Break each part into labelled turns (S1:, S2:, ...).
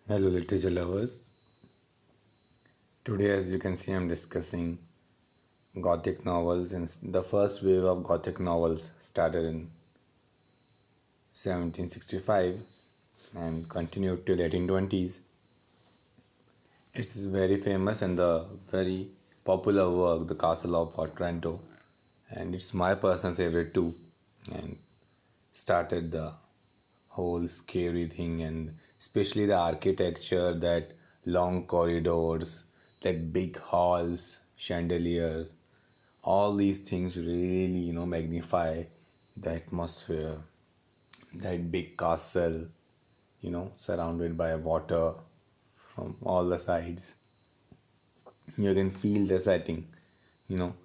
S1: Hello, literature lovers. Today, as you can see, I'm discussing Gothic novels, and the first wave of Gothic novels started in 1765 and continued till 1820s. It's very famous and the very popular work, The Castle of Otranto, and it's my personal favorite too. And started the whole scary thing, and especially the architecture, that long corridors, that big halls, chandeliers, all these things really magnify the atmosphere. That big castle, surrounded by water from all the sides, you can feel the setting, you know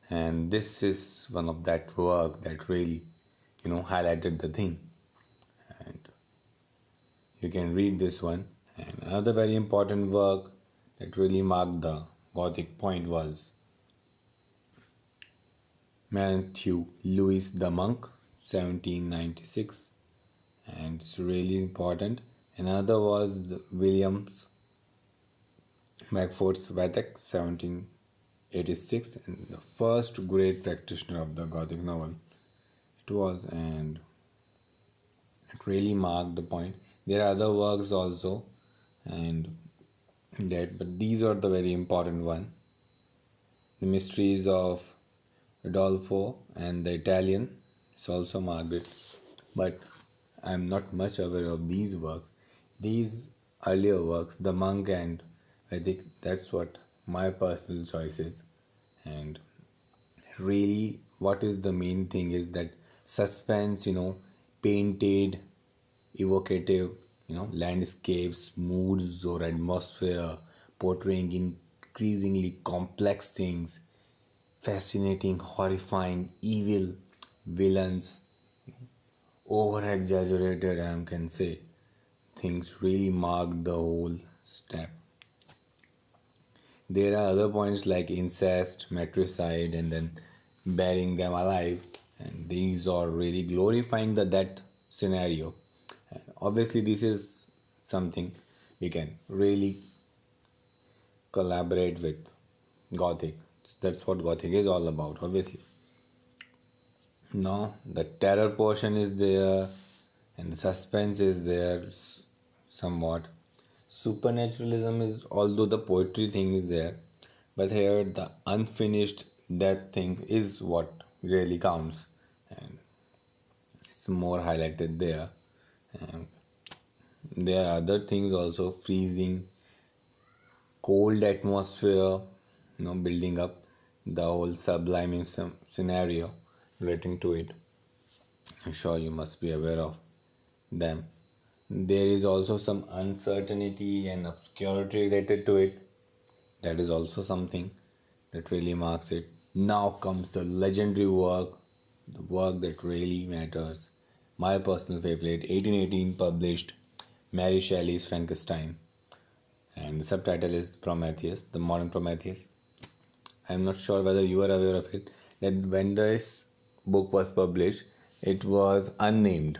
S1: and this is one of that work that really highlighted the thing. And you can read this one. And another very important work that really marked the Gothic point was Matthew Louis the Monk, 1796, and it's really important. Another was Williams Magford's Vathek, 1786, and the first great practitioner of the Gothic novel. It was, and it really marked the point. There are other works also, and but these are the very important one. The Mysteries of Rodolfo and the Italian is also marked it, but I'm not much aware of these works. These earlier works, The Monk, and I think that's what my personal choice is. And really, what is the main thing is that suspense, painted, evocative, landscapes, moods, or atmosphere, portraying increasingly complex things, fascinating, horrifying, evil villains, over exaggerated, I can say, things really marked the whole step. There are other points like incest, matricide, and then burying them alive, and these are really glorifying the death scenario. And obviously, this is something we can really collaborate with Gothic. That's what Gothic is all about, obviously. No, the terror portion is there, and the suspense is there somewhat. Supernaturalism is, although the poetry thing is there, but here the unfinished death thing is what really counts, and it's more highlighted there. And there are other things also, freezing, cold atmosphere, building up the whole subliming scenario relating to it. I'm sure you must be aware of them. There is also some uncertainty and obscurity related to it. That is also something that really marks it. Now comes the legendary work, the work that really matters. My personal favorite, 1818 published, Mary Shelley's Frankenstein. And the subtitle is Prometheus, the modern Prometheus. I'm not sure whether you are aware of it, that when this book was published, it was unnamed.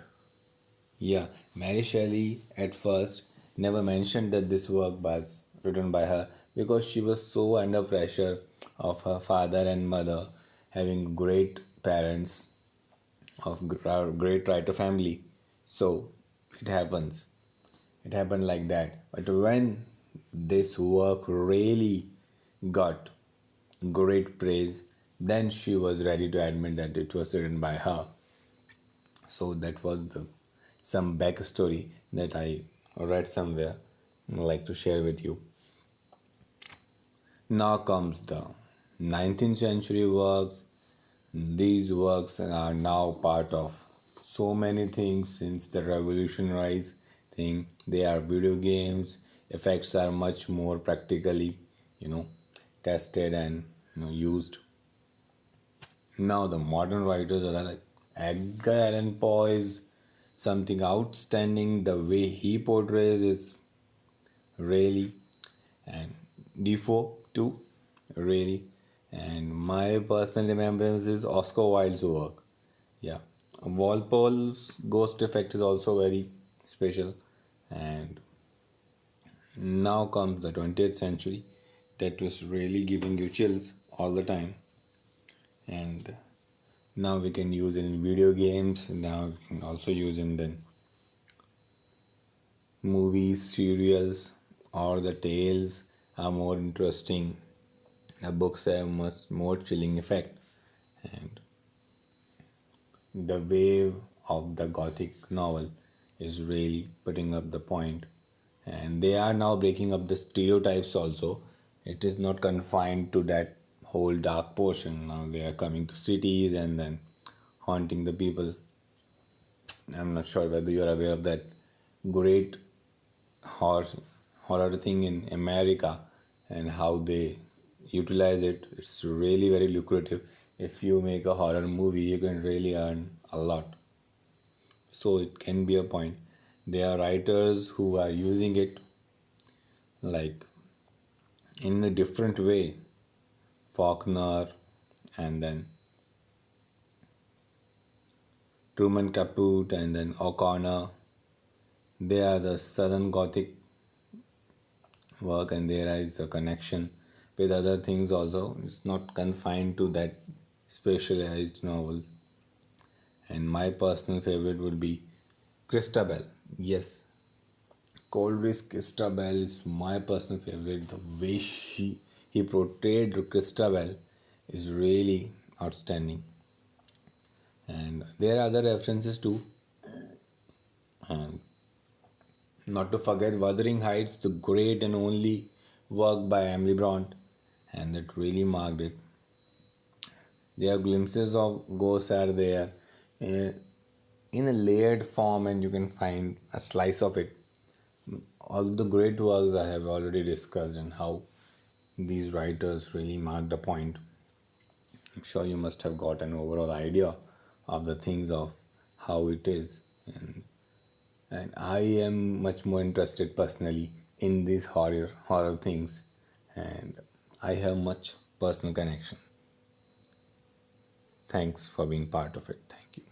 S1: Yeah, Mary Shelley at first never mentioned that this work was written by her because she was so under pressure of her father and mother having great parents of great writer family. So it happens. It happened like that. But when this work really got great praise, then she was ready to admit that it was written by her. So that was some backstory that I read somewhere. I'd like to share with you. Now comes the 19th century works. These works are now part of so many things since the revolutionized thing. They are video games. Effects are much more practically, tested and used. Now the modern writers are like Edgar Allan Poe is something outstanding. The way he portrays is really, and Defoe too, really. And my personal remembrance is Oscar Wilde's work. Yeah, Walpole's ghost effect is also very special, and Now comes the 20th century that was really giving you chills all the time, and now we can use it in video games. Now we can also use in the movies, serials, or the tales are more interesting. The books have much more chilling effect, and the wave of the Gothic novel is really putting up the point, and they are now breaking up the stereotypes also. It is not confined to that whole dark portion. Now they are coming to cities and then haunting the people. I'm not sure whether you are aware of that great horror, horror thing in America and how they utilize it. It's really very lucrative. If you make a horror movie, you can really earn a lot. So it can be a point. There are writers who are using it like in a different way. Faulkner and then Truman Capote and then O'Connor. They are the Southern Gothic work, and there is a connection with other things also. It's not confined to that specialized novels. And my personal favorite would be Christabel. Yes, Coleridge's Christabel is my personal favorite. The way he portrayed Christabel is really outstanding. And there are other references too. And not to forget Wuthering Heights, the great and only work by Emily Bront, and that really marked it. There are glimpses of ghosts are there uh, in a layered form, and you can find a slice of it. All the great works I have already discussed, and how these writers really marked a point. I'm sure you must have got an overall idea of the things of how it is, and I am much more interested personally in these horror things, and I have much personal connection. Thanks for being part of it. Thank you.